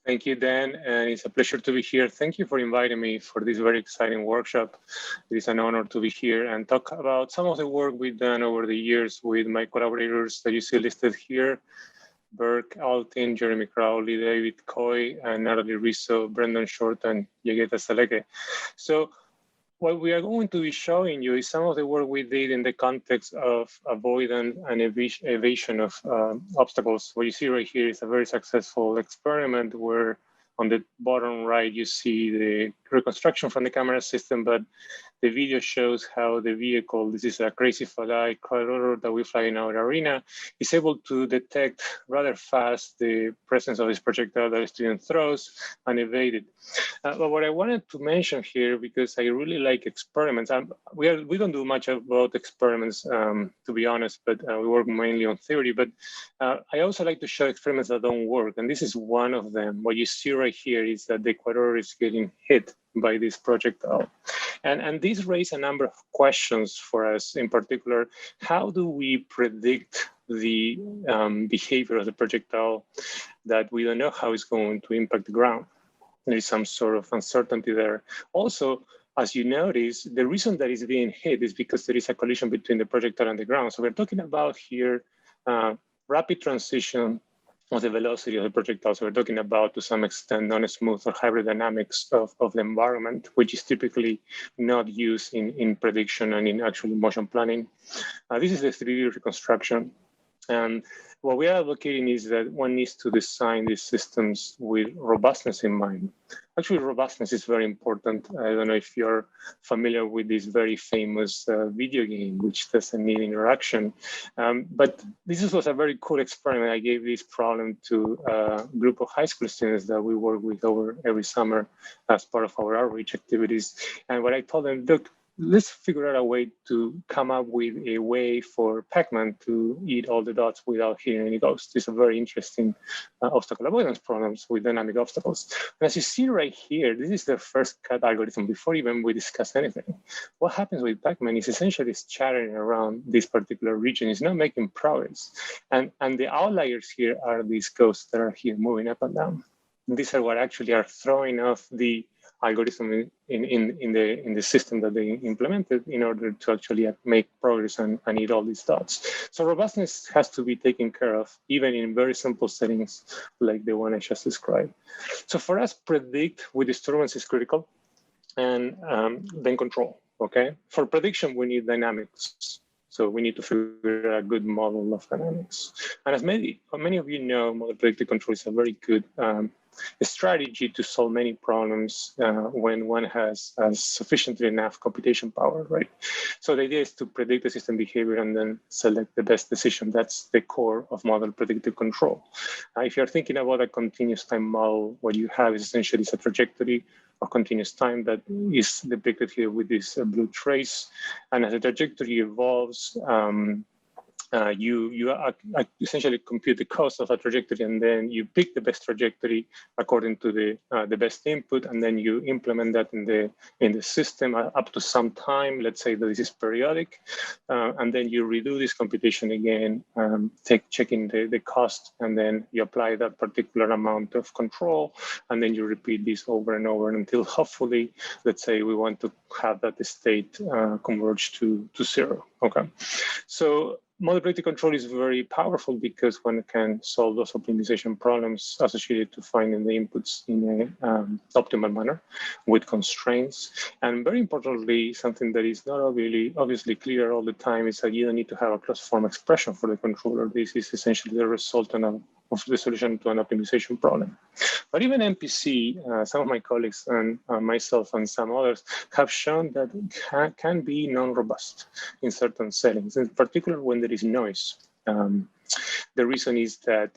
Thank you, Dan, and it's a pleasure to be here. Thank you for inviting me for this very exciting workshop. It is an honor to be here and talk about some of the work we've done over the years with my collaborators that you see listed here: Burke, Altin, Jeremy Crowley, David Coy, and Natalie Rizzo, Brendan Short, and Yegeta Saleke. So what we are going to be showing you is some of the work we did in the context of avoidance and evasion of obstacles. What you see right here is a very successful experiment where on the bottom right, you see the reconstruction from the camera system, but the video shows how the vehicle, this is a crazy fly corridor that we fly in our arena, is able to detect rather fast the presence of this projectile that the student throws and evade it. But what I wanted to mention here, because I really like experiments, we don't do much about experiments, to be honest, but we work mainly on theory, but I also like to show experiments that don't work, and this is one of them. What you see right here is that the equator is getting hit by this projectile. And these raise a number of questions for us. In particular, how do we predict the behavior of the projectile that we don't know how it's going to impact the ground? There is some sort of uncertainty there. Also, as you notice, the reason that it's being hit is because there is a collision between the projectile and the ground. So we're talking about here rapid transition of the velocity of the projectile. So we're talking about, to some extent, non-smooth or hybrid dynamics of the environment, which is typically not used in prediction and in actual motion planning. This is the 3D reconstruction. And what we are advocating is that one needs to design these systems with robustness in mind. Actually, robustness is very important. I don't know if you're familiar with this very famous video game, which doesn't need interaction. But this was a very cool experiment. I gave this problem to a group of high school students that we work with over every summer as part of our outreach activities. And what I told them, look, let's figure out a way to come up with a way for Pac-Man to eat all the dots without hitting any ghosts. These are very interesting obstacle avoidance problems with dynamic obstacles. And as you see right here, this is the first cut algorithm before even we discuss anything. What happens with Pac-Man is essentially it's chattering around this particular region. It's not making progress. And the outliers here are these ghosts that are here moving up and down. And these are what actually are throwing off the algorithm in the system that they implemented in order to actually make progress and eat all these dots. So robustness has to be taken care of, even in very simple settings like the one I just described. So for us, predict with disturbance is critical, and then control, okay? For prediction, we need dynamics. So we need to figure out a good model of dynamics. And as many of you know, model predictive control is a very good a strategy to solve many problems when one has sufficiently enough computation power, right? So the idea is to predict the system behavior and then select the best decision. That's the core of model predictive control. If you're thinking about a continuous time model, what you have is essentially a trajectory of continuous time that is depicted here with this blue trace. And as the trajectory evolves, you essentially compute the cost of a trajectory, and then you pick the best trajectory according to the best input, and then you implement that in the system up to some time. Let's say that this is periodic, and then you redo this computation again, checking the cost, and then you apply that particular amount of control, and then you repeat this over and over until hopefully, let's say we want to have that state converge to zero. Okay, so model predictive control is very powerful because one can solve those optimization problems associated to finding the inputs in an optimal manner with constraints. And very importantly, something that is not obviously clear all the time is that you don't need to have a closed form expression for the controller. This is essentially the resultant of the solution to an optimization problem. But even MPC, some of my colleagues and myself and some others have shown that it can be non-robust in certain settings, in particular when there is noise. The reason is that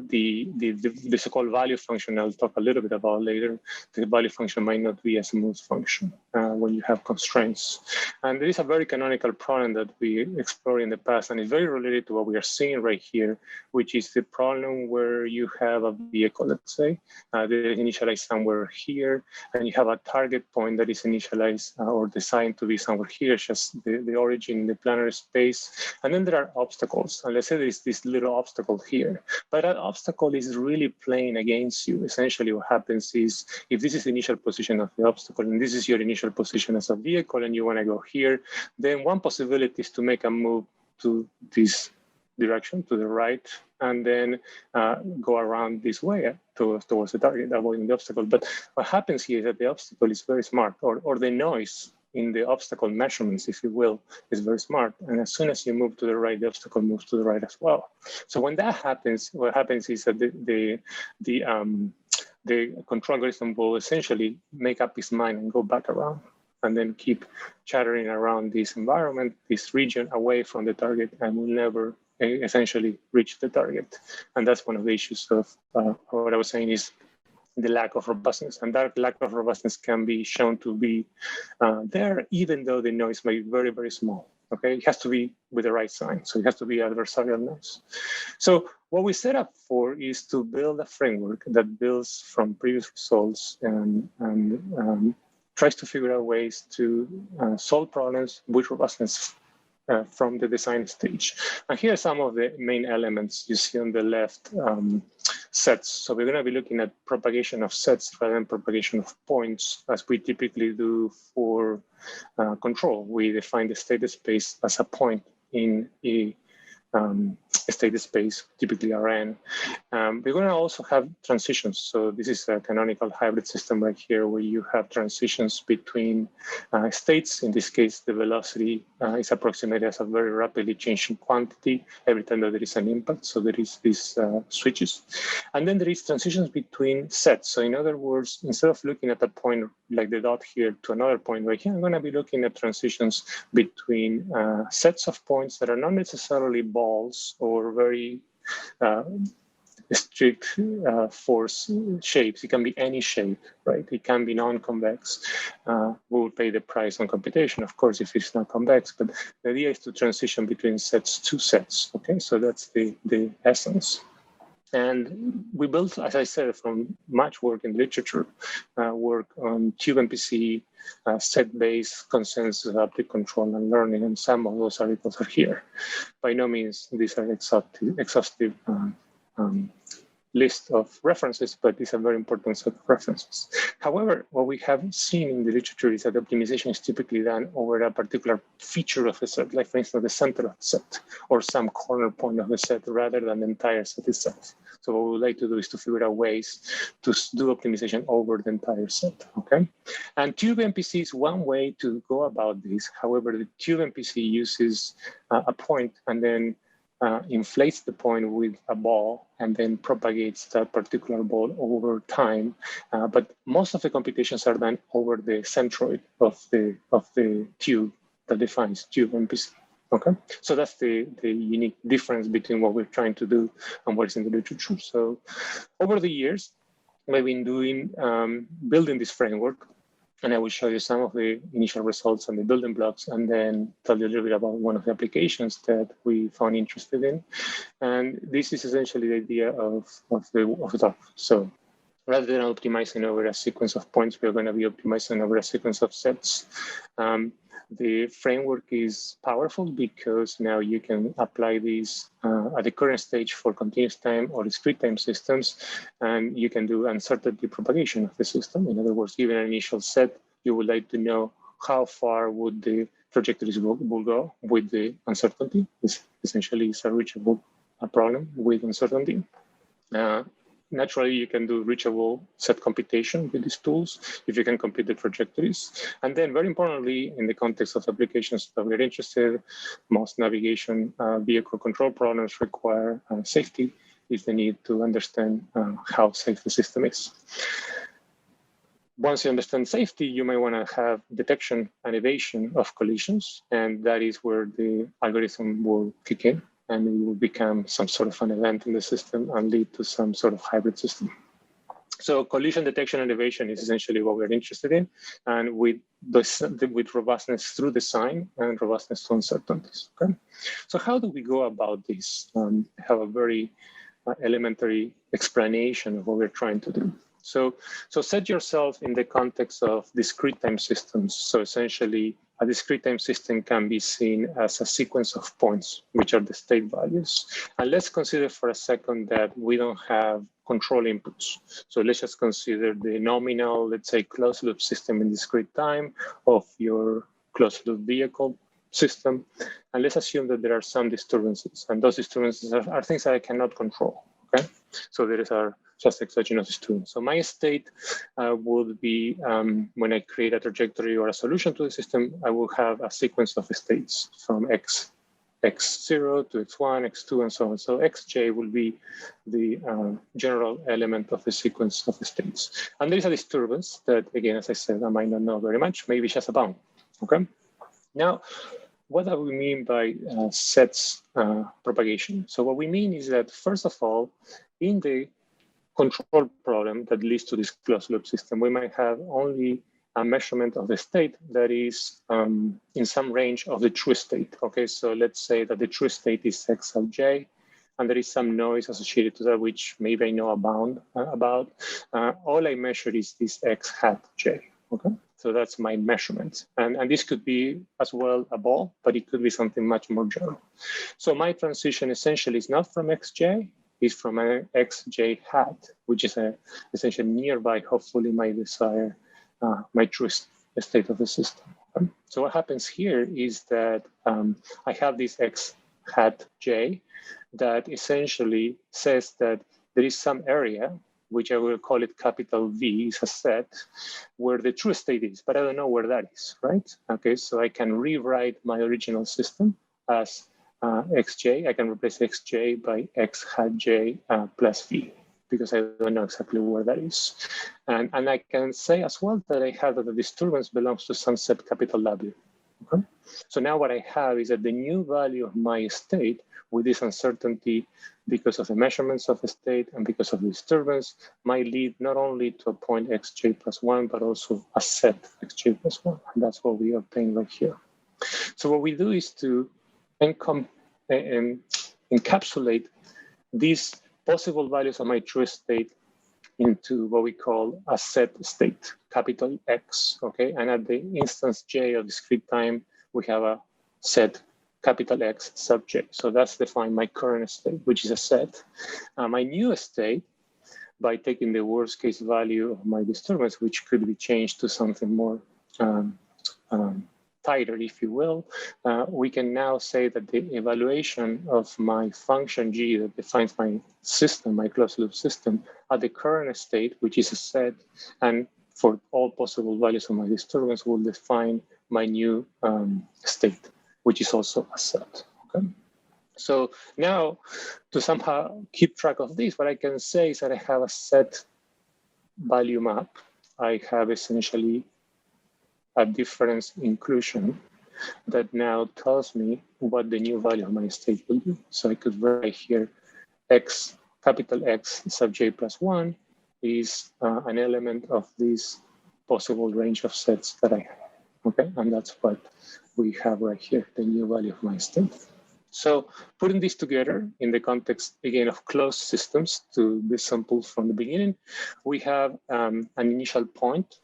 the so-called value function, I'll talk a little bit about later, the value function might not be a smooth function when you have constraints. And there is a very canonical problem that we explored in the past, and it's very related to what we are seeing right here, which is the problem where you have a vehicle, let's say, that is initialized somewhere here, and you have a target point that is initialized or designed to be somewhere here, just the origin in the planar space. And then there are obstacles. And let's say there is this this little obstacle here. But that obstacle is really playing against you. Essentially what happens is, if this is the initial position of the obstacle, and this is your initial position as a vehicle, and you want to go here, then one possibility is to make a move to this direction, to the right, and then go around this way towards the target, avoiding the obstacle. But what happens here is that the obstacle is very smart, or the noise in the obstacle measurements, if you will, is very smart. And as soon as you move to the right, the obstacle moves to the right as well. So when that happens, what happens is that the control algorithm will essentially make up its mind and go back around, and then keep chattering around this environment, this region, away from the target, and will never essentially reach the target. And that's one of the issues of what I was saying is the lack of robustness. And that lack of robustness can be shown to be there, even though the noise may be very, very small. Okay, it has to be with the right sign. So it has to be adversarial noise. So what we set up for is to build a framework that builds from previous results and tries to figure out ways to solve problems with robustness from the design stage. And here are some of the main elements you see on the left. Sets. So we're going to be looking at propagation of sets rather than propagation of points, as we typically do for control. We define the state space as a point in a state space, typically Rn. We're going to also have transitions. So this is a canonical hybrid system right here, where you have transitions between states. In this case, the velocity is approximated as a very rapidly changing quantity every time that there is an impact. So there is these switches. And then there is transitions between sets. So in other words, instead of looking at a point like the dot here to another point right here, I'm going to be looking at transitions between sets of points that are not necessarily balls or very strict force shapes. It can be any shape, right? It can be non-convex. We will pay the price on computation, of course, if it's not convex, but the idea is to transition between sets to sets, okay? So that's the essence. And we built, as I said, from much work in literature, work on tube MPC, set-based consensus, adaptive control, and learning, and some of those articles are here. By no means these are exhaustive list of references, but it's a very important set of references. However, what we have seen in the literature is that optimization is typically done over a particular feature of a set, like for instance, the center of the set or some corner point of the set rather than the entire set itself. So what we would like to do is to figure out ways to do optimization over the entire set, okay? And tube MPC is one way to go about this. However, the tube MPC uses a point and then inflates the point with a ball and then propagates that particular ball over time. But most of the computations are done over the centroid of the tube that defines tube MPC. Okay, so that's the unique difference between what we're trying to do and what is in the literature. So over the years, we've been doing building this framework. And I will show you some of the initial results and the building blocks, and then tell you a little bit about one of the applications that we found interested in. And this is essentially the idea of the talk. So rather than optimizing over a sequence of points, we're going to be optimizing over a sequence of sets. The framework is powerful because now you can apply these at the current stage for continuous time or discrete time systems, and you can do uncertainty propagation of the system. In other words, given an initial set, you would like to know how far would the trajectories will go with the uncertainty. This essentially is a reachable problem with uncertainty. Naturally, you can do reachable set computation with these tools if you can compute the trajectories. And then very importantly, in the context of applications that we're interested, most navigation vehicle control problems require safety, is the need to understand how safe the system is. Once you understand safety, you might want to have detection and evasion of collisions, and that is where the algorithm will kick in. And it will become some sort of an event in the system and lead to some sort of hybrid system. So collision detection and evasion is essentially what we're interested in, and with robustness through design and robustness to uncertainties. Okay? So how do we go about this? Have a very elementary explanation of what we're trying to do. So set yourself in the context of discrete time systems. So essentially, a discrete time system can be seen as a sequence of points, which are the state values. And let's consider for a second that we don't have control inputs. So let's just consider the nominal, let's say, closed loop system in discrete time of your closed loop vehicle system. And let's assume that there are some disturbances, and those disturbances are things that I cannot control, okay? So there are just exogenous disturbances. So my state would be, when I create a trajectory or a solution to the system, I will have a sequence of states from x0 to x1, x2, and so on. So xj will be the general element of the sequence of the states. And there is a disturbance that, again, as I said, I might not know very much, maybe just a bound, okay? Now, what do we mean by sets propagation? So what we mean is that, first of all, in the control problem that leads to this closed loop system, we might have only a measurement of the state that is in some range of the true state. Okay, so let's say that the true state is x sub j, and there is some noise associated to that, which maybe I know about. All I measure is this x hat j. Okay, so that's my measurement, and this could be as well a ball, but it could be something much more general. So my transition essentially is not from xj, is from an xj hat, which is essentially nearby, hopefully, my desire, my true state of the system. Okay? So what happens here is that I have this x hat j that essentially says that there is some area, which I will call it capital V, is a set, where the true state is, but I don't know where that is, right? Okay, so I can rewrite my original system as xj. I can replace xj by x hat j plus v, because I don't know exactly where that is. And I can say as well that I have that the disturbance belongs to some set capital W. Okay? So now what I have is that the new value of my state with this uncertainty, because of the measurements of the state and because of the disturbance, might lead not only to a point xj plus 1, but also a set xj plus 1. And that's what we obtain right here. So what we do is to encapsulate these possible values of my true state into what we call a set state, capital X, okay? And at the instance J of discrete time, we have a set capital X sub J. So that's defined my current state, which is a set. My new state, by taking the worst case value of my disturbance, which could be changed to something more tighter, if you will, we can now say that the evaluation of my function G that defines my system, my closed loop system, at the current state, which is a set, and for all possible values of my disturbance, will define my new state, which is also a set. Okay? So now, to somehow keep track of this, what I can say is that I have a set value map. I have essentially a difference inclusion that now tells me what the new value of my state will be. So I could write here x, capital X sub j plus 1 is an element of this possible range of sets that I have, okay? And that's what we have right here, the new value of my state. So putting this together in the context, again, of closed systems to be simple from the beginning, we have an initial point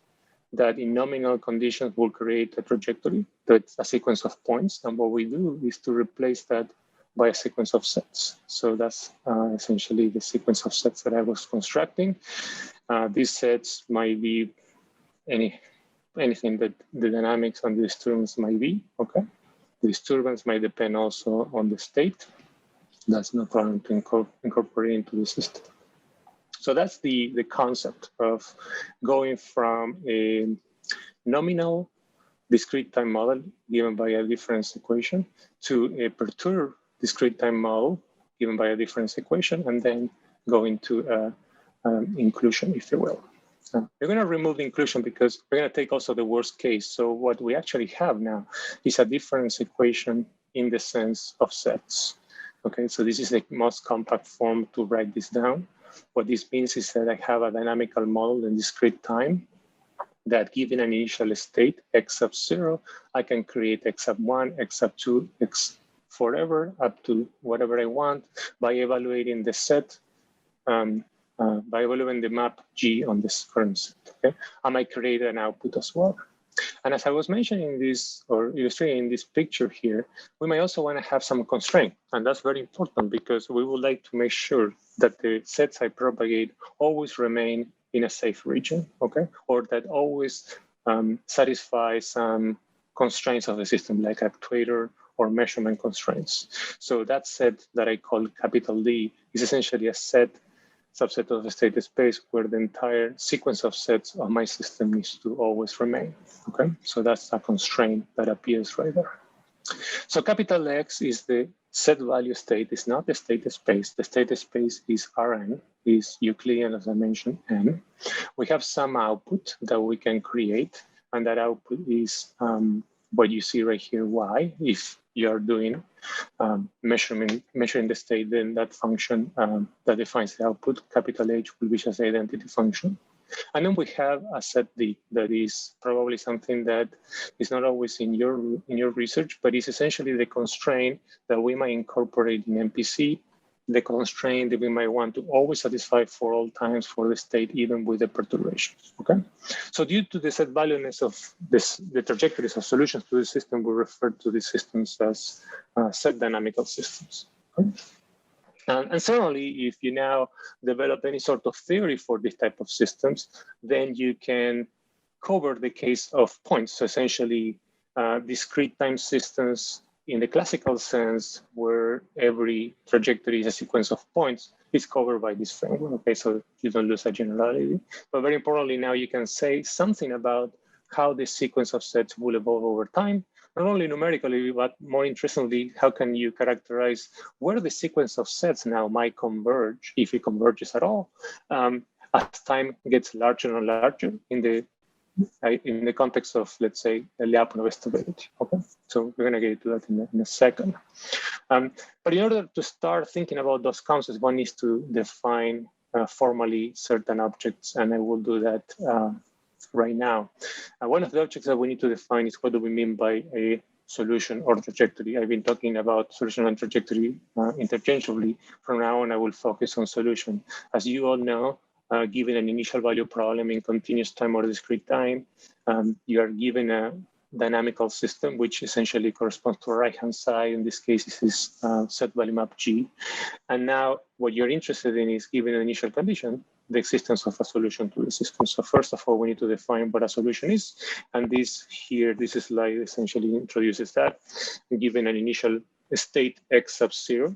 that in nominal conditions will create a trajectory that's a sequence of points. And what we do is to replace that by a sequence of sets. So that's essentially the sequence of sets that I was constructing. These sets might be anything that the dynamics and the disturbance might be, okay? The disturbance might depend also on the state. That's no problem to incorporate into the system. So that's the concept of going from a nominal discrete time model given by a difference equation to a perturbed discrete time model given by a difference equation, and then going to inclusion, if you will. We're going to remove the inclusion because we're going to take also the worst case. So what we actually have now is a difference equation in the sense of sets. Okay, so this is the most compact form to write this down. What this means is that I have a dynamical model in discrete time that given an initial state, x sub 0, I can create x sub 1, x sub 2, x forever, up to whatever I want by evaluating the set, by evaluating the map G on this current set. Okay? I might create an output as well. And as I was mentioning this, or illustrating this picture here, we may also want to have some constraint. And that's very important because we would like to make sure that the sets I propagate always remain in a safe region, okay? Or that always satisfy some constraints of the system, like actuator or measurement constraints. So that set that I call capital D is essentially a subset of the state space where the entire sequence of sets of my system needs to always remain, okay? So that's a constraint that appears right there. So capital X is the set value state. It's not the state space. The state space is Rn, is Euclidean, as I mentioned, N. We have some output that we can create, and that output is what you see right here, Y. If you're doing measuring the state, then that function that defines the output, capital H, will be just the identity function. And then we have a set D that is probably something that is not always in your research, but it's essentially the constraint that we might incorporate in MPC, the constraint that we might want to always satisfy for all times for the state, even with the perturbations, okay? So due to the set valueness of the trajectories of solutions to the system, we refer to these systems as set dynamical systems, okay? And certainly, if you now develop any sort of theory for this type of systems, then you can cover the case of points. So essentially, discrete time systems in the classical sense, where every trajectory is a sequence of points, is covered by this framework. Okay, so you don't lose a generality. But very importantly, now you can say something about how this sequence of sets will evolve over time, not only numerically, but more interestingly, how can you characterize where the sequence of sets now might converge, if it converges at all, as time gets larger and larger in the context of, let's say, a Lyapunov stability. Okay, so we're going to get to that in a second. But in order to start thinking about those concepts, one needs to define formally certain objects, and I will do that right now. One of the objects that we need to define is what do we mean by a solution or trajectory. I've been talking about solution and trajectory interchangeably. From now on, I will focus on solution. As you all know, given an initial value problem in continuous time or discrete time, you are given a dynamical system, which essentially corresponds to a right-hand side. In this case, this is set value map G. And now what you're interested in is, given an initial condition, the existence of a solution to the system. So first of all, we need to define what a solution is. And this slide essentially introduces that. Given an initial state x sub 0,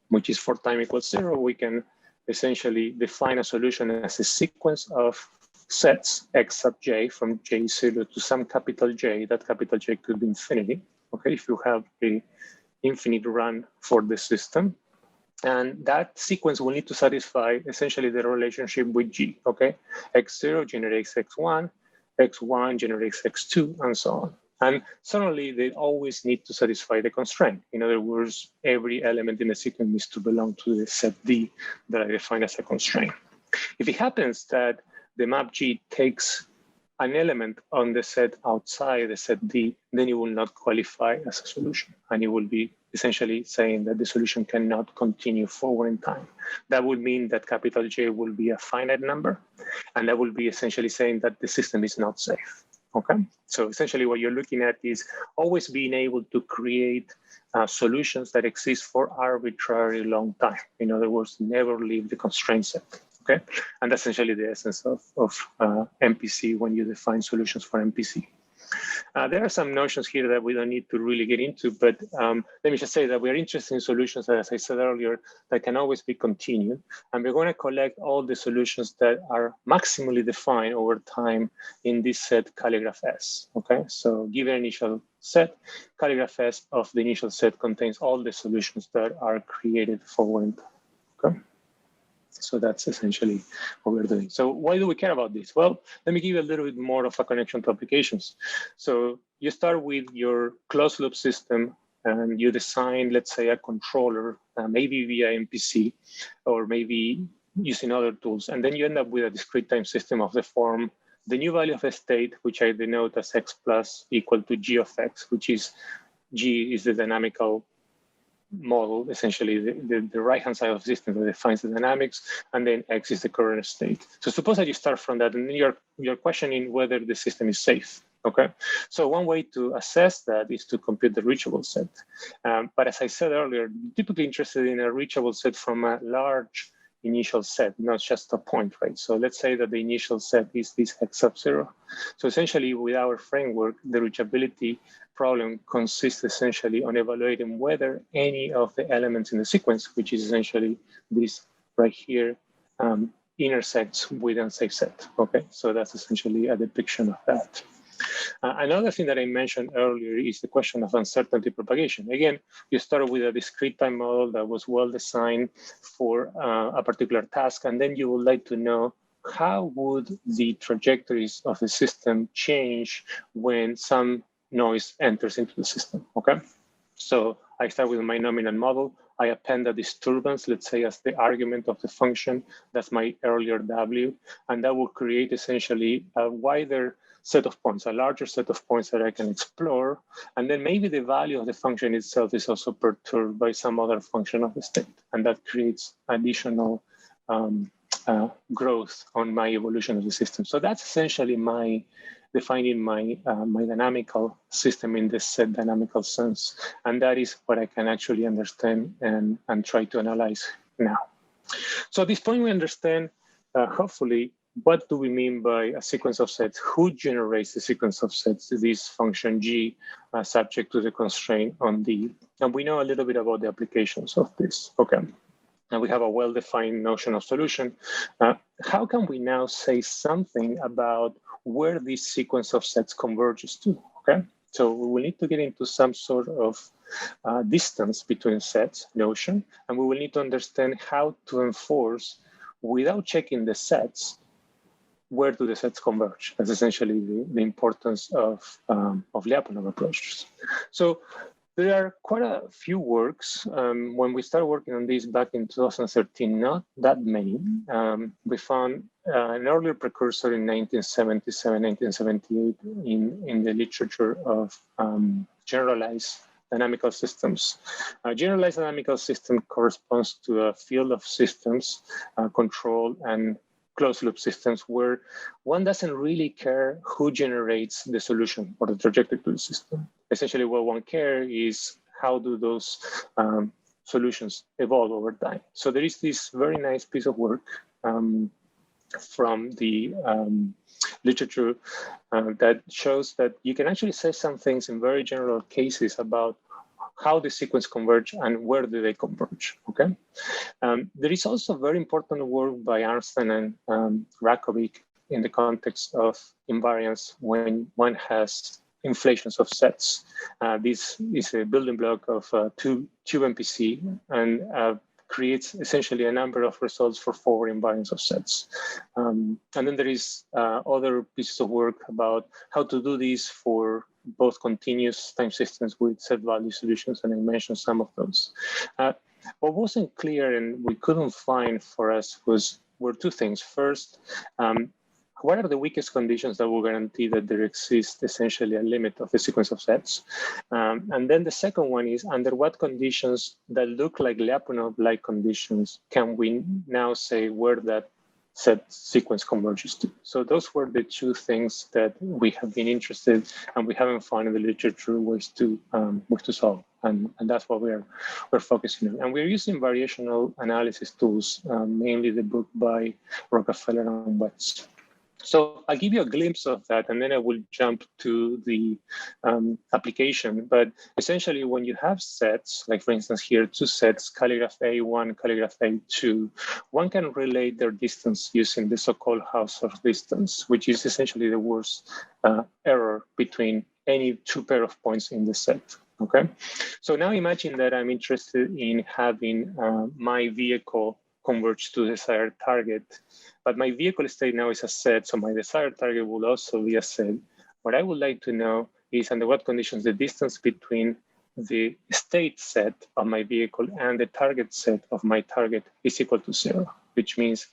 which is for time equals 0, we can essentially define a solution as a sequence of sets x sub j from j0 to some capital J. That capital J could be infinity, okay, if you have a infinite run for the system. And that sequence will need to satisfy essentially the relationship with G, okay? X0 generates X1, X1 generates X2, and so on. And certainly they always need to satisfy the constraint. In other words, every element in the sequence needs to belong to the set D that I define as a constraint. If it happens that the map G takes an element on the set outside the set D, then it will not qualify as a solution. And it will be essentially saying that the solution cannot continue forward in time. That would mean that capital J will be a finite number. And that will be essentially saying that the system is not safe. Okay, so essentially what you're looking at is always being able to create solutions that exist for arbitrarily long time. In other words, never leave the constraint set. Okay, and that's essentially the essence of MPC when you define solutions for MPC. There are some notions here that we don't need to really get into, but let me just say that we're interested in solutions, as I said earlier, that can always be continued. And we're going to collect all the solutions that are maximally defined over time in this set calligraph S. Okay, so given an initial set, calligraph S of the initial set contains all the solutions that are created forward in time. Okay. So that's essentially what we're doing. So why do we care about this? Well, let me give you a little bit more of a connection to applications. So you start with your closed loop system and you design, let's say, a controller, maybe via MPC or maybe using other tools. And then you end up with a discrete time system of the form, the new value of a state, which I denote as x plus equal to g of x, which is g is the dynamical model, essentially the right-hand side of the system that defines the dynamics, and then X is the current state. So suppose that you start from that, and then you're questioning whether the system is safe. Okay, so one way to assess that is to compute the reachable set. But as I said earlier, typically interested in a reachable set from a large initial set, not just a point, right? So let's say that the initial set is this x sub 0. So essentially, with our framework, the reachability problem consists essentially on evaluating whether any of the elements in the sequence, which is essentially this right here, intersects with unsafe set. Okay, so that's essentially a depiction of that. Another thing that I mentioned earlier is the question of uncertainty propagation. Again, you started with a discrete time model that was well designed for a particular task, and then you would like to know how would the trajectories of the system change when some noise enters into the system, okay? So I start with my nominal model. I append a disturbance, let's say, as the argument of the function. That's my earlier W, and that will create essentially a wider set of points, a larger set of points that I can explore. And then maybe the value of the function itself is also perturbed by some other function of the state. And that creates additional growth on my evolution of the system. So that's essentially my defining my dynamical system in this set dynamical sense. And that is what I can actually understand and try to analyze now. So at this point, we understand, hopefully, what do we mean by a sequence of sets? Who generates the sequence of sets? This function G subject to the constraint on D. And we know a little bit about the applications of this. Okay. And we have a well-defined notion of solution. How can we now say something about where this sequence of sets converges to? Okay. So we will need to get into some sort of distance between sets notion, and we will need to understand how to enforce, without checking the sets, where do the sets converge? That's essentially the importance of Lyapunov approaches. So there are quite a few works. When we started working on this back in 2013, not that many. We found an earlier precursor in 1977, 1978 in the literature of generalized dynamical systems. Generalized dynamical system corresponds to a field of systems, control and closed loop systems where one doesn't really care who generates the solution or the trajectory to the system. Essentially, what one cares is how do those solutions evolve over time. So there is this very nice piece of work from the literature that shows that you can actually say some things in very general cases about how the sequence converge and where do they converge, okay? There is also very important work by Arnstein and Rakovic in the context of invariance when one has inflations of sets. This is a building block of tube MPC and creates essentially a number of results for forward invariance of sets. And then there is other pieces of work about how to do this for both continuous time systems with set value solutions, and I mentioned some of those. What wasn't clear and we couldn't find for us were two things. First, what are the weakest conditions that will guarantee that there exists essentially a limit of the sequence of sets? And then the second one is, under what conditions that look like Lyapunov-like conditions can we now say where that set sequence converges to? So those were the two things that we have been interested, and we haven't found in the literature ways to solve. And that's what we're focusing on. And we're using variational analysis tools, mainly the book by Rockefeller and Wetz. So I'll give you a glimpse of that, and then I will jump to the application. But essentially, when you have sets, like for instance here, two sets, calligraph A1, calligraph A2, one can relate their distance using the so-called Hausdorff distance, which is essentially the worst error between any two pair of points in the set. Okay, so now imagine that I'm interested in having my vehicle converge to the desired target, but my vehicle state now is a set, so my desired target will also be a set. What I would like to know is under what conditions the distance between the state set of my vehicle and the target set of my target is equal to 0, which means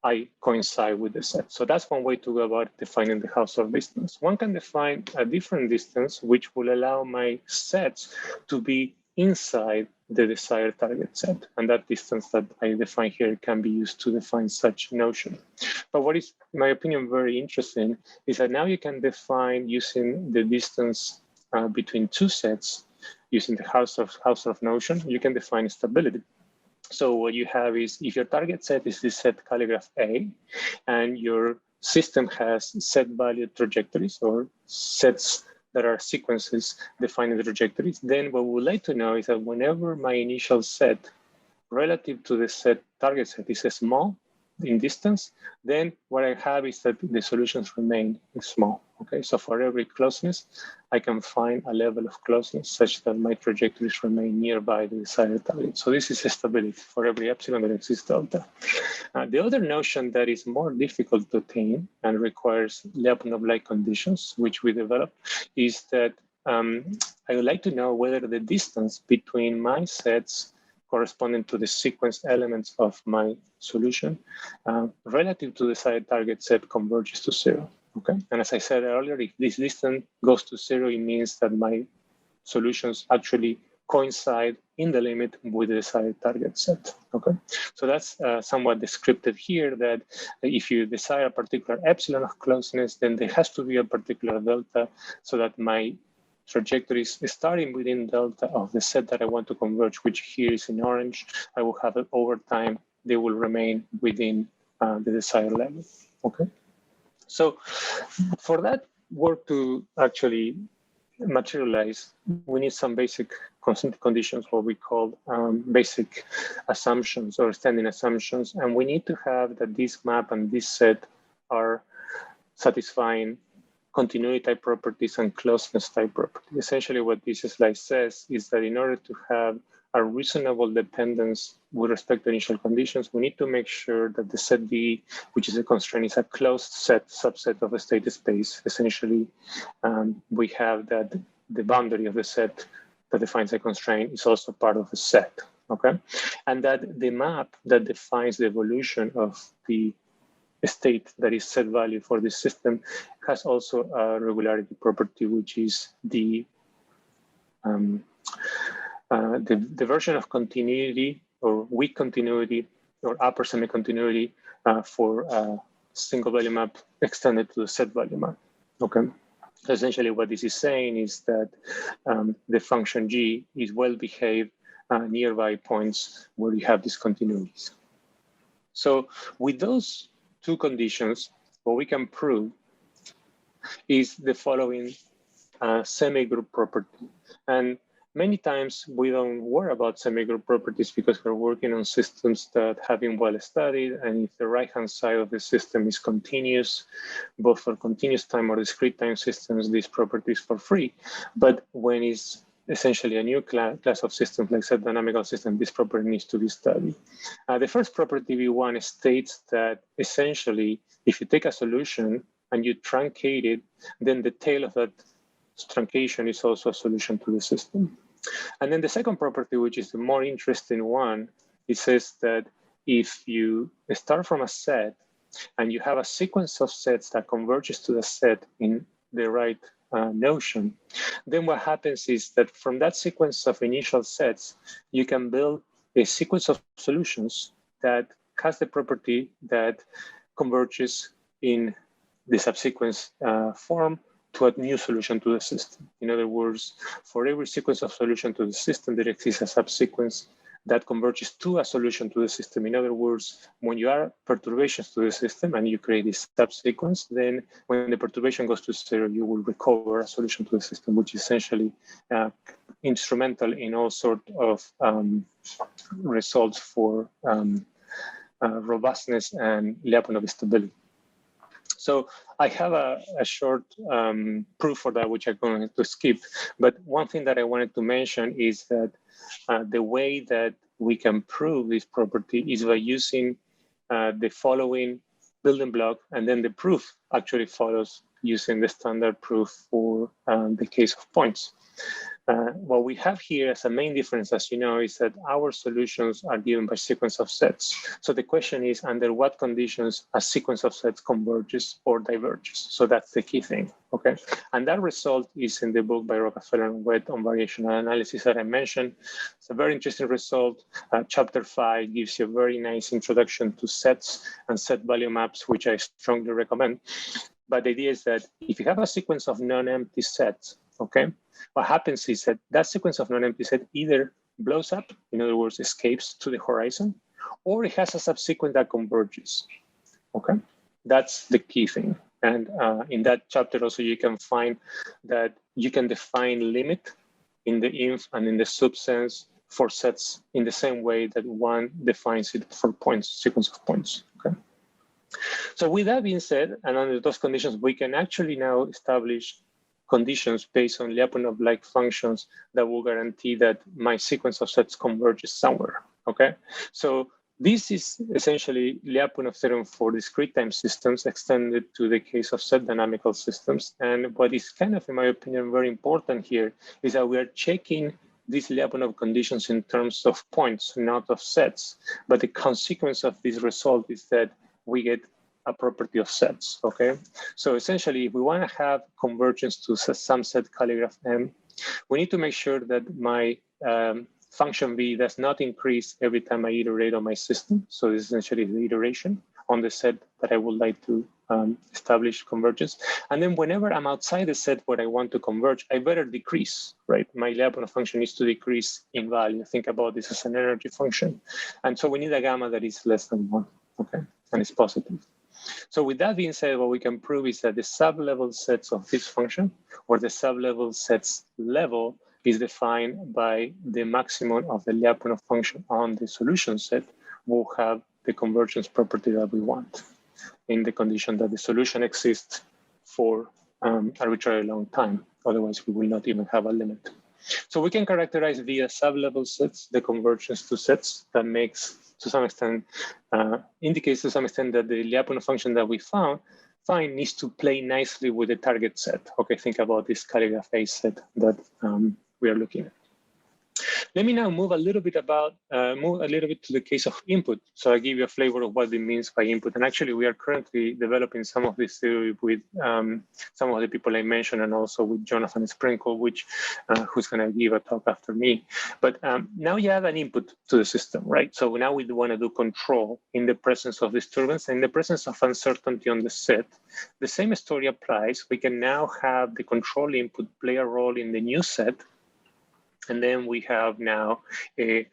I coincide with the set. So that's one way to go about defining the Hausdorff distance. One can define a different distance, which will allow my sets to be inside the desired target set. And that distance that I define here can be used to define such notion. But what is, in my opinion, very interesting is that now you can define using the distance between two sets, using the Hausdorff notion, you can define stability. So what you have is, if your target set is this set calligraph A, and your system has set value trajectories or sets that are sequences defining the trajectories, then what we would like to know is that whenever my initial set relative to the set target set is small in distance, then what I have is that the solutions remain small. Okay, so for every closeness, I can find a level of closeness such that my trajectories remain nearby the desired target. So this is a stability for every epsilon that exists delta. The other notion that is more difficult to attain and requires Lyapunov-like conditions, which we developed, is that I would like to know whether the distance between my sets corresponding to the sequence elements of my solution relative to the desired target set converges to zero. Okay, and as I said earlier, if this distance goes to zero, it means that my solutions actually coincide in the limit with the desired target set. Okay, so that's somewhat descriptive here, that if you desire a particular epsilon of closeness, then there has to be a particular delta so that my trajectories starting within delta of the set that I want to converge, which here is in orange, I will have it over time, they will remain within the desired level. Okay. So for that work to actually materialize, we need some basic conditions, what we call basic assumptions or standing assumptions. And we need to have that this map and this set are satisfying continuity type properties and closeness type properties. Essentially what this slide says is that in order to have a reasonable dependence with respect to initial conditions, we need to make sure that the set V, which is a constraint, is a closed set subset of a state space. Essentially, we have that the boundary of the set that defines a constraint is also part of the set, okay? And that the map that defines the evolution of the state that is set value for this system has also a regularity property, which is the version of continuity or weak continuity or upper semi-continuity for a single value map extended to the set value map. Okay. So essentially what this is saying is that the function G is well behaved nearby points where you have discontinuities. So with those two conditions, what we can prove is the following semi-group property. And many times we don't worry about semi-group properties because we're working on systems that have been well studied, and if the right-hand side of the system is continuous, both for continuous time or discrete time systems, these properties for free. But when it's essentially a new class of systems like set dynamical system, this property needs to be studied. The first property V1 states that essentially, if you take a solution and you truncate it, then the tail of that truncation is also a solution to the system. And then the second property, which is the more interesting one, it says that if you start from a set and you have a sequence of sets that converges to the set in the right notion, then what happens is that from that sequence of initial sets, you can build a sequence of solutions that has the property that converges in the subsequence form to a new solution to the system. In other words, for every sequence of solution to the system, there exists a subsequence that converges to a solution to the system. In other words, when you add perturbations to the system and you create this subsequence, then when the perturbation goes to zero, you will recover a solution to the system, which is essentially instrumental in all sorts of results for robustness and Lyapunov stability. So I have a short proof for that, which I'm going to skip. But one thing that I wanted to mention is that the way that we can prove this property is by using the following building block, and then the proof actually follows using the standard proof for the case of points. what we have here as a main difference, as you know, is that our solutions are given by sequence of sets. So the question is, under what conditions a sequence of sets converges or diverges? So that's the key thing, okay? And that result is in the book by Rockefeller and Wett on variational analysis that I mentioned. It's a very interesting result. Chapter 5 gives you a very nice introduction to sets and set value maps, which I strongly recommend. But the idea is that if you have a sequence of non-empty sets, okay, what happens is that that sequence of non-empty set either blows up, in other words, escapes to the horizon, or it has a subsequent that converges, okay? That's the key thing. And in that chapter also, you can find that you can define limit in the inf and in the subsense for sets in the same way that one defines it for points, sequence of points, okay? So with that being said, and under those conditions, we can actually now establish conditions based on Lyapunov-like functions that will guarantee that my sequence of sets converges somewhere, okay? So this is essentially Lyapunov theorem for discrete time systems extended to the case of set dynamical systems. And what is kind of, in my opinion, very important here is that we are checking these Lyapunov conditions in terms of points, not of sets. But the consequence of this result is that we get a property of sets, okay? So essentially, if we want to have convergence to some set calligraph M, we need to make sure that my function V does not increase every time I iterate on my system. So this is essentially the iteration on the set that I would like to establish convergence. And then whenever I'm outside the set where I want to converge, I better decrease, right? My Lyapunov function needs to decrease in value. Think about this as an energy function. And so we need a gamma that is less than 1, okay? And it's positive. So with that being said, what we can prove is that the sub-level sets of this function, or the sub-level sets level, is defined by the maximum of the Lyapunov function on the solution set will have the convergence property that we want in the condition that the solution exists for arbitrarily long time. Otherwise, we will not even have a limit. So we can characterize via sub-level sets the convergence to sets that makes, to some extent, indicates to some extent that the Lyapunov function that we find needs to play nicely with the target set. Okay, think about this calligraph A set that we are looking at. Let me now move a little bit to the case of input. So I give you a flavor of what it means by input. And actually, we are currently developing some of this theory with some of the people I mentioned, and also with Jonathan Sprinkle, who's going to give a talk after me. But now you have an input to the system, right? So now we want to do control in the presence of disturbance, in the presence of uncertainty on the set. The same story applies. We can now have the control input play a role in the new set. And then we have now a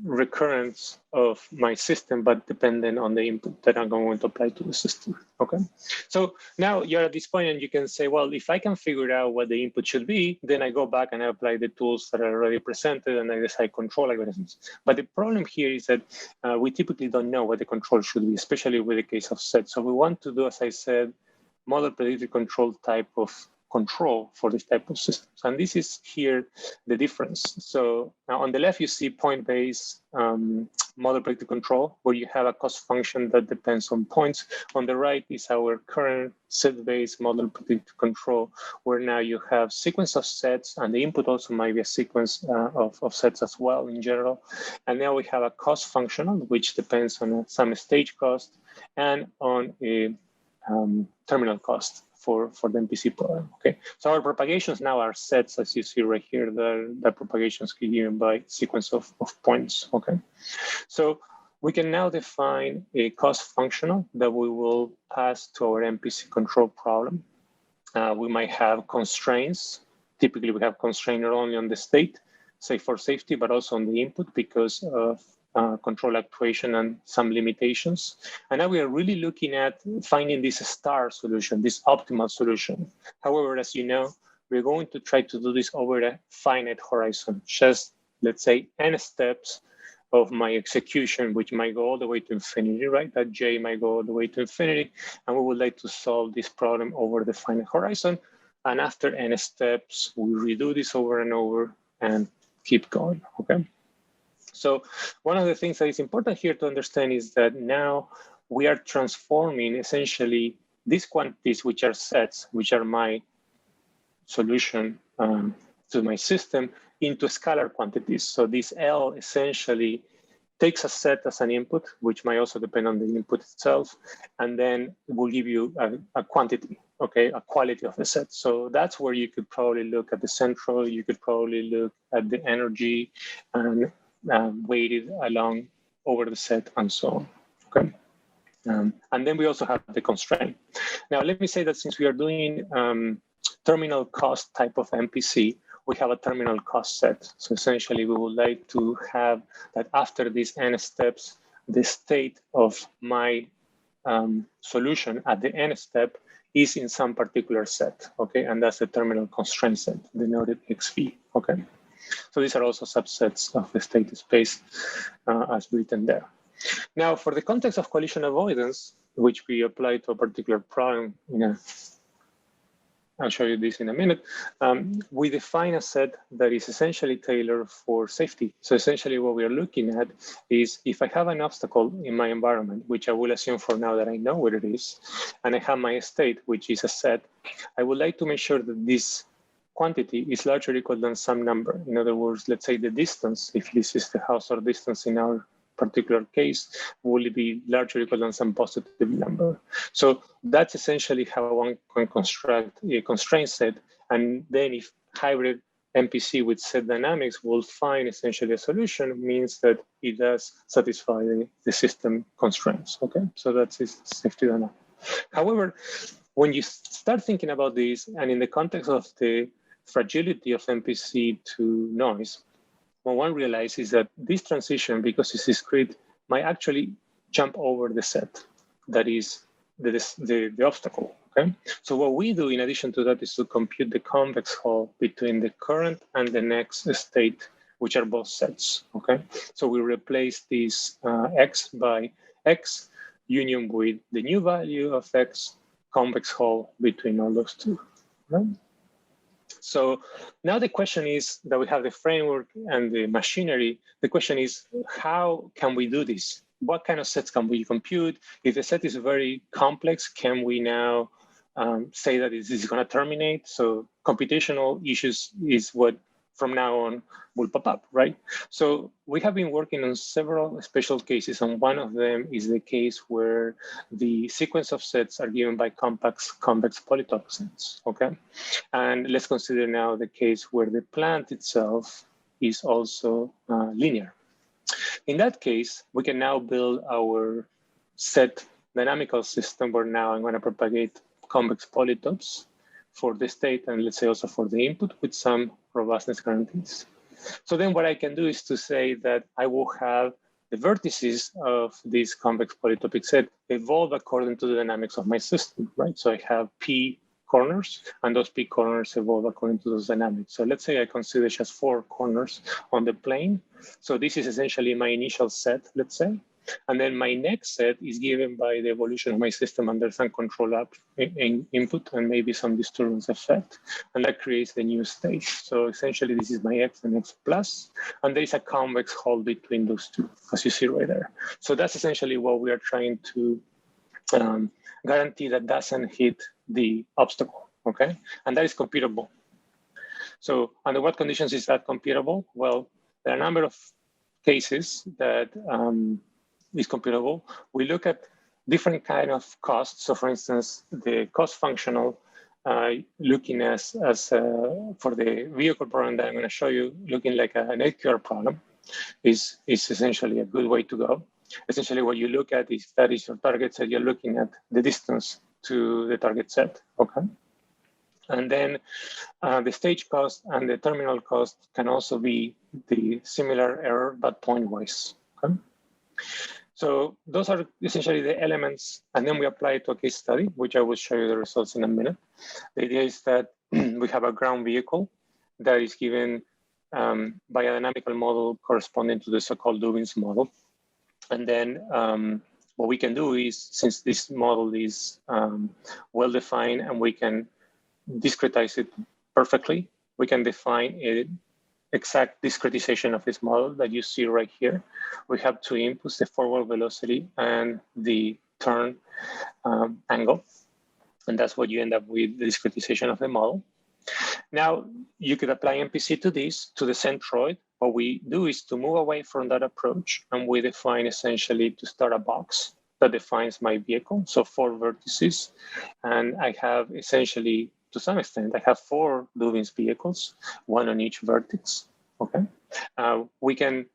recurrence of my system, but dependent on the input that I'm going to apply to the system, okay? So now you're at this point and you can say, well, if I can figure out what the input should be, then I go back and I apply the tools that are already presented and I decide control algorithms. But the problem here is that we typically don't know what the control should be, especially with the case of sets. So we want to do, as I said, model predictive control type of control for this type of systems. And this is here the difference. So now on the left, you see point-based model predictive control, where you have a cost function that depends on points. On the right is our current set-based model predictive control, where now you have sequence of sets, and the input also might be a sequence of sets as well in general. And now we have a cost function, which depends on some stage cost and on a terminal cost for the MPC program, okay? So our propagations now are sets, as you see right here, the propagations given by sequence of points, okay? So we can now define a cost functional that we will pass to our MPC control problem. We might have constraints. Typically, we have constraint not only on the state, say for safety, but also on the input because of control actuation and some limitations. And now we are really looking at finding this star solution, this optimal solution. However, as you know, we're going to try to do this over a finite horizon, just let's say n steps of my execution, which might go all the way to infinity, right? That J might go all the way to infinity. And we would like to solve this problem over the finite horizon. And after n steps, we redo this over and over and keep going, okay? So one of the things that is important here to understand is that now we are transforming essentially these quantities, which are sets, which are my solution to my system into scalar quantities. So this L essentially takes a set as an input, which might also depend on the input itself, and then it will give you a quantity, okay, a quality of the set. So that's where you could probably look at the central, you could probably look at the energy and weight it along over the set and so on, okay? And then we also have the constraint. Now, let me say that since we are doing terminal cost type of MPC, we have a terminal cost set. So essentially, we would like to have that after these n steps, the state of my solution at the n step is in some particular set, okay? And that's the terminal constraint set, denoted XV, okay? So these are also subsets of the state space as written there. Now, for the context of collision avoidance, which we apply to a particular problem I'll show you this in a minute. We define a set that is essentially tailored for safety. So essentially what we are looking at is if I have an obstacle in my environment, which I will assume for now that I know what it is, and I have my state, which is a set, I would like to make sure that this quantity is larger or equal than some number. In other words, let's say the distance, if this is the house or distance in our particular case, will be larger or equal than some positive number. So that's essentially how one can construct a constraint set. And then if hybrid MPC with set dynamics will find essentially a solution, means that it does satisfy the system constraints, okay? So that's its safety dynamic. However, when you start thinking about this, and in the context of the fragility of MPC to noise, what one realizes is that this transition, because it's discrete, might actually jump over the set that is the obstacle, okay? So what we do in addition to that is to compute the convex hull between the current and the next state, which are both sets, okay? So we replace this X by X union with the new value of X convex hull between all those two, right? So now the question is that we have the framework and the machinery. The question is, how can we do this? What kind of sets can we compute? If the set is very complex, can we now say that this is going to terminate? So computational issues is what from now on will pop up, right? So we have been working on several special cases, and one of them is the case where the sequence of sets are given by convex polytope sets, okay? And let's consider now the case where the plant itself is also linear. In that case, we can now build our set dynamical system where now I'm going to propagate convex polytopes for the state, and let's say also for the input with some robustness guarantees. So then what I can do is to say that I will have the vertices of this convex polytopic set evolve according to the dynamics of my system, right? So I have P corners, and those P corners evolve according to those dynamics. So let's say I consider just 4 corners on the plane. So this is essentially my initial set, let's say. And then my next set is given by the evolution of my system under some control up in input and maybe some disturbance effect. And that creates the new state. So essentially, this is my X and X plus. And there is a convex hull between those two, as you see right there. So that's essentially what we are trying to guarantee that doesn't hit the obstacle, okay? And that is computable. So under what conditions is that computable? Well, there are a number of cases that is computable. We look at different kind of costs. So for instance, the cost functional, looking as for the vehicle problem that I'm going to show you, looking like an AQR problem is essentially a good way to go. Essentially what you look at is that is your target set, you're looking at the distance to the target set, okay? And then the stage cost and the terminal cost can also be the similar error, but point-wise, okay? So those are essentially the elements, and then we apply it to a case study, which I will show you the results in a minute. The idea is that we have a ground vehicle that is given by a dynamical model corresponding to the so-called Dubin's model. And then what we can do is, since this model is well-defined and we can discretize it perfectly, we can define an exact discretization of this model that you see right here. We have 2 inputs, the forward velocity and the turn angle. And that's what you end up with, the discretization of the model. Now, you could apply MPC to this, to the centroid. What we do is to move away from that approach, and we define essentially to start a box that defines my vehicle. So 4 vertices, and I have essentially, to some extent, I have 4 Lubin's vehicles, 1 on each vertex, okay? We can,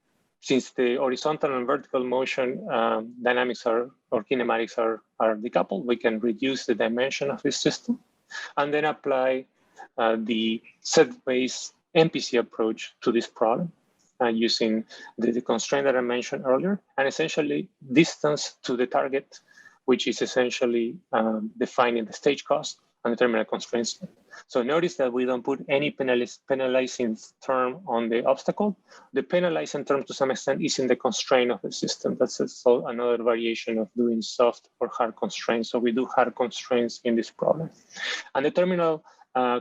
since the horizontal and vertical motion dynamics or kinematics are decoupled, we can reduce the dimension of this system and then apply the set-based MPC approach to this problem using the constraint that I mentioned earlier, and essentially distance to the target, which is essentially defining the stage cost and the terminal constraints. So notice that we don't put any penalizing term on the obstacle. The penalizing term to some extent is in the constraint of the system. That's also another variation of doing soft or hard constraints. So we do hard constraints in this problem. And the terminal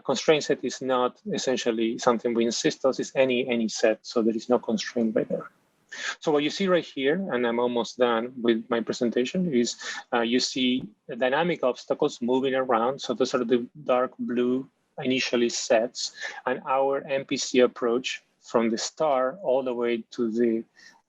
constraint set is not essentially something we insist on, it's any set, so there is no constraint right there. So what you see right here, and I'm almost done with my presentation, is you see the dynamic obstacles moving around. So those are the dark blue initially sets, and our MPC approach from the star all the way to the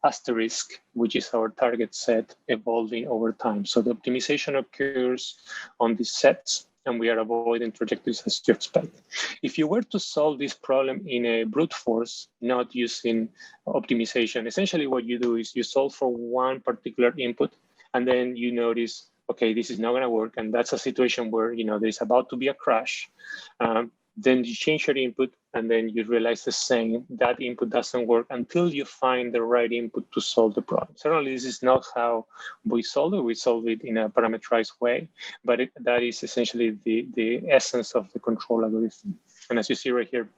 asterisk, which is our target set, evolving over time. So the optimization occurs on these sets, and we are avoiding trajectories as you expect. If you were to solve this problem in a brute force, not using optimization, essentially what you do is you solve for one particular input, and then you notice, okay, this is not gonna work, and that's a situation where there's about to be a crash. Then you change your input, and then you realize the same, that input doesn't work until you find the right input to solve the problem. Certainly, this is not how we solve it. We solve it in a parameterized way, but that is essentially the essence of the control algorithm. And as you see right here,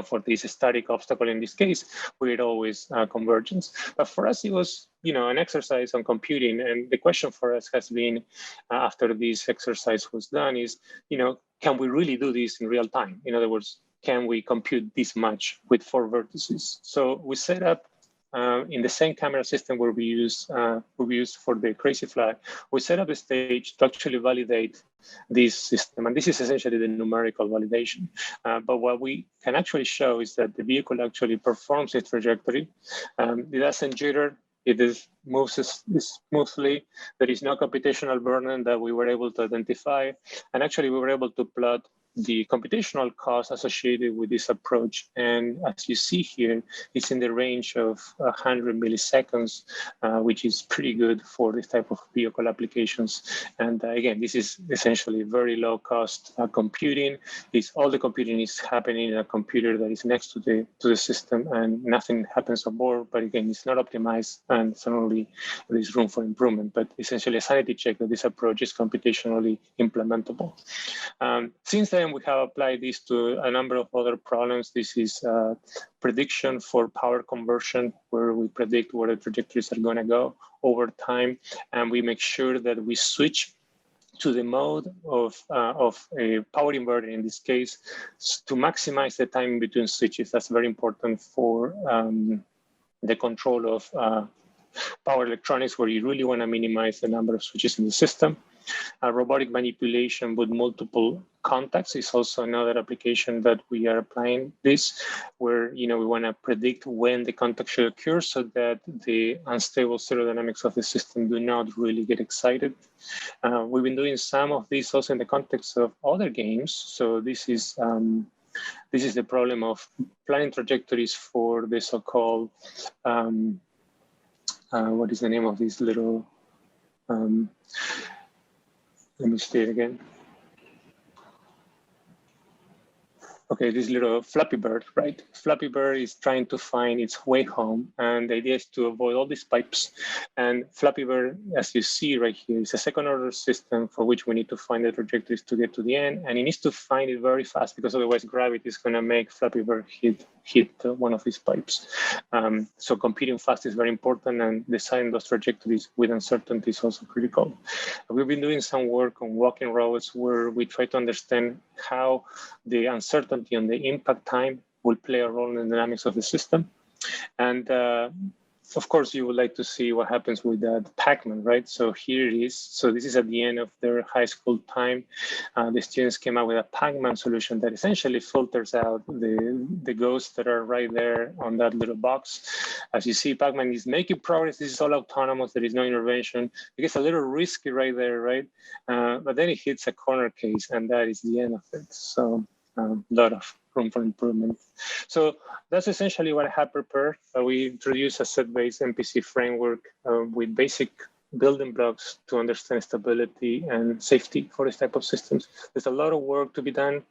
for this static obstacle in this case, we had always convergence. But for us, it was an exercise on computing. And the question for us has been, after this exercise was done, is, can we really do this in real time? In other words, can we compute this much with 4 vertices? So we set up in the same camera system where we use for the crazy flag, we set up a stage to actually validate this system. And this is essentially the numerical validation. But what we can actually show is that the vehicle actually performs its trajectory. It doesn't jitter. It moves smoothly. There is no computational burden that we were able to identify. And actually, we were able to plot the computational cost associated with this approach. And as you see here, it's in the range of 100 milliseconds, which is pretty good for this type of vehicle applications. And again, this is essentially very low cost computing. All the computing is happening in a computer that is next to the system, and nothing happens on board. But again, it's not optimized, and certainly there is room for improvement. But essentially a sanity check that this approach is computationally implementable. Since then, we have applied this to a number of other problems. This is prediction for power conversion, where we predict where the trajectories are going to go over time, and we make sure that we switch to the mode of a power inverter in this case to maximize the time between switches. That's very important for the control of power electronics, where you really want to minimize the number of switches in the system. Robotic manipulation with multiple contacts is also another application that we are applying this, where we want to predict when the contact should occur so that the unstable aerodynamics of the system do not really get excited. We've been doing some of this also in the context of other games. So this is the problem of planning trajectories for the so-called what is the name of this little let me say it again. Okay, this little Flappy Bird, right? Flappy Bird is trying to find its way home, and the idea is to avoid all these pipes. And Flappy Bird, as you see right here, is a second-order system for which we need to find the trajectories to get to the end, and it needs to find it very fast because otherwise gravity is going to make Flappy Bird hit one of these pipes. So computing fast is very important, and designing those trajectories with uncertainty is also critical. We've been doing some work on walking robots where we try to understand how the uncertainty on the impact time will play a role in the dynamics of the system. And of course, you would like to see what happens with that Pac-Man, right? So here it is. So this is at the end of their high school time. The students came up with a Pac-Man solution that essentially filters out the ghosts that are right there on that little box. As you see, Pac-Man is making progress. This is all autonomous. There is no intervention. It gets a little risky right there, right? But then it hits a corner case, and that is the end of it. So a lot of room for improvement. So that's essentially what I had prepared. We introduced a set-based MPC framework with basic building blocks to understand stability and safety for this type of systems. There's a lot of work to be done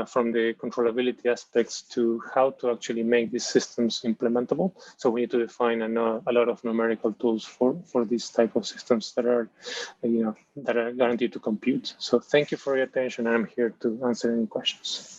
from the controllability aspects to how to actually make these systems implementable. So we need to define a lot of numerical tools for these type of systems that are, that are guaranteed to compute. So thank you for your attention. I'm here to answer any questions.